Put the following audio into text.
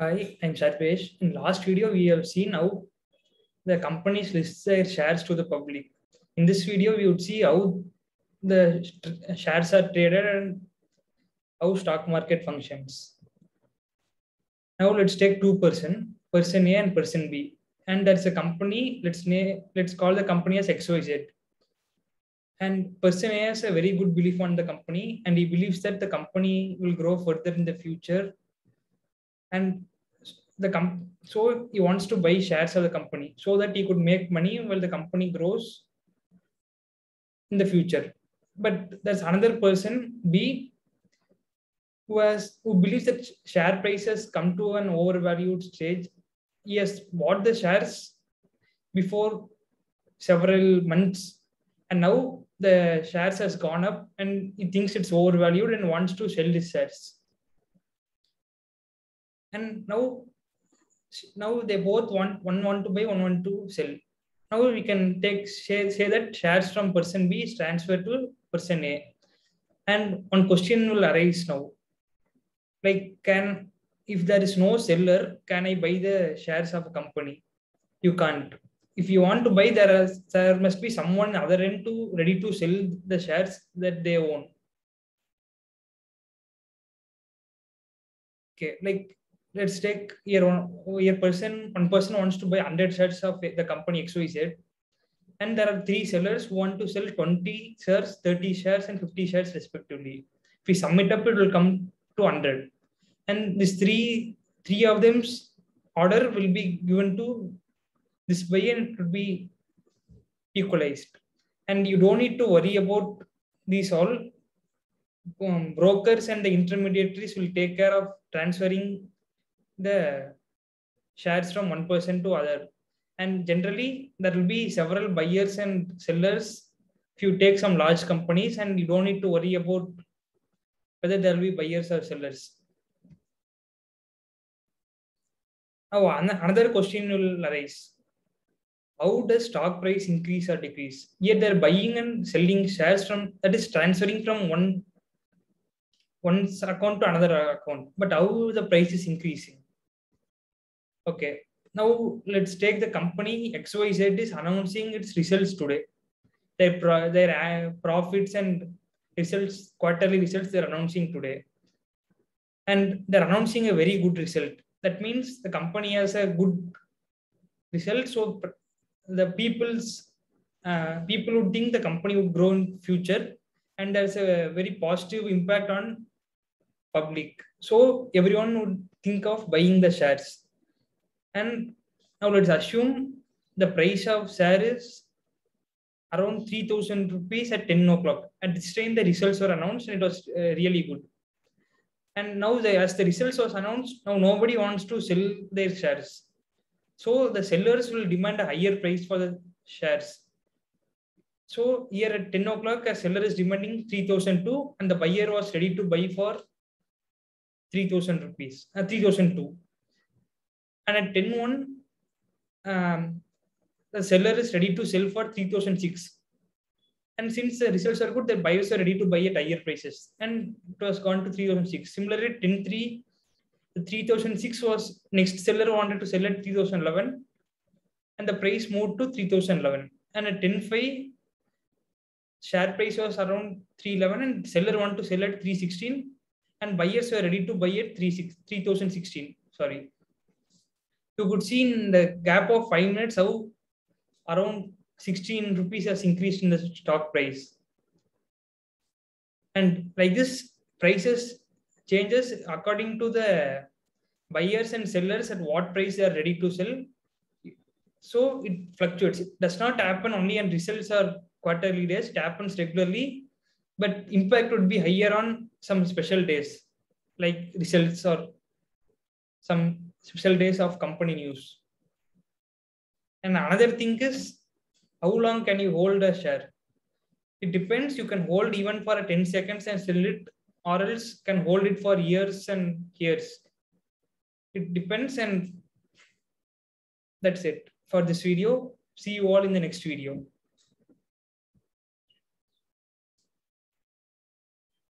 Hi, I'm Sarvesh. In last video, we have seen how the companies list their shares to the public. In this video, we would see how the shares are traded and how stock market functions. Now let's take two person A and person B. And there's a company, let's call the company as XYZ. And person A has a very good belief on the company, and he believes that the company will grow further in the future. And so he wants to buy shares of the company so that he could make money while the company grows in the future. But there's another person B who believes that share prices come to an overvalued stage. He has bought the shares before several months, and now the shares has gone up and he thinks it's overvalued and wants to sell his shares. And now they both want to buy, one want to sell. Now we can say that shares from person B is transferred to person A. And one question will arise now. Like, if there is no seller, can I buy the shares of a company? You can't. If you want to buy, there must be someone other end to ready to sell the shares that they own. Okay, like let's take one person wants to buy 100 shares of the company XYZ, and there are three sellers who want to sell 20 shares, 30 shares, and 50 shares respectively. If we sum it up, it will come to 100. And these three of them's order will be given to this buyer and it will be equalized. And you don't need to worry about these all. Brokers and the intermediaries will take care of transferring the shares from one person to other. And generally, there will be several buyers and sellers. If you take some large companies, and you don't need to worry about whether there will be buyers or sellers. Now, another question will arise. How does stock price increase or decrease? Here they're buying and selling shares from, that is transferring from one account to another account. But how the price is increasing? Okay. Now let's take the company XYZ is announcing its results today. Their profits and results, quarterly results, they're announcing today. And they're announcing a very good result. That means the company has a good result. So the people would think the company would grow in future, and there's a very positive impact on public. So everyone would think of buying the shares. And now let's assume the price of share is around 3,000 rupees at 10 o'clock. At this time, the results were announced and it was really good. And now, as the results was announced, now nobody wants to sell their shares. So the sellers will demand a higher price for the shares. So here at 10 o'clock, a seller is demanding 3,002 and the buyer was ready to buy for 3,000 rupees, 3,002. And at 10:01, the seller is ready to sell for 3,006. And since the results are good, the buyers are ready to buy at higher prices. And it was gone to 3,006. Similarly, 10:03, the 3,006 was next seller wanted to sell at 3,011. And the price moved to 3,011. And at 10:05, share price was around 311 and seller wanted to sell at 316. And buyers were ready to buy at 3,016. Sorry. You could see in the gap of 5 minutes how around 16 rupees has increased in the stock price. And like this, prices changes according to the buyers and sellers at what price they are ready to sell. So it fluctuates. It does not happen only on results or quarterly days. It happens regularly, but impact would be higher on some special days, like results or some special days of company news. And another thing is, how long can you hold a share? It depends. You can hold even for 10 seconds and sell it, or else can hold it for years and years. It depends, and that's it for this video. See you all in the next video.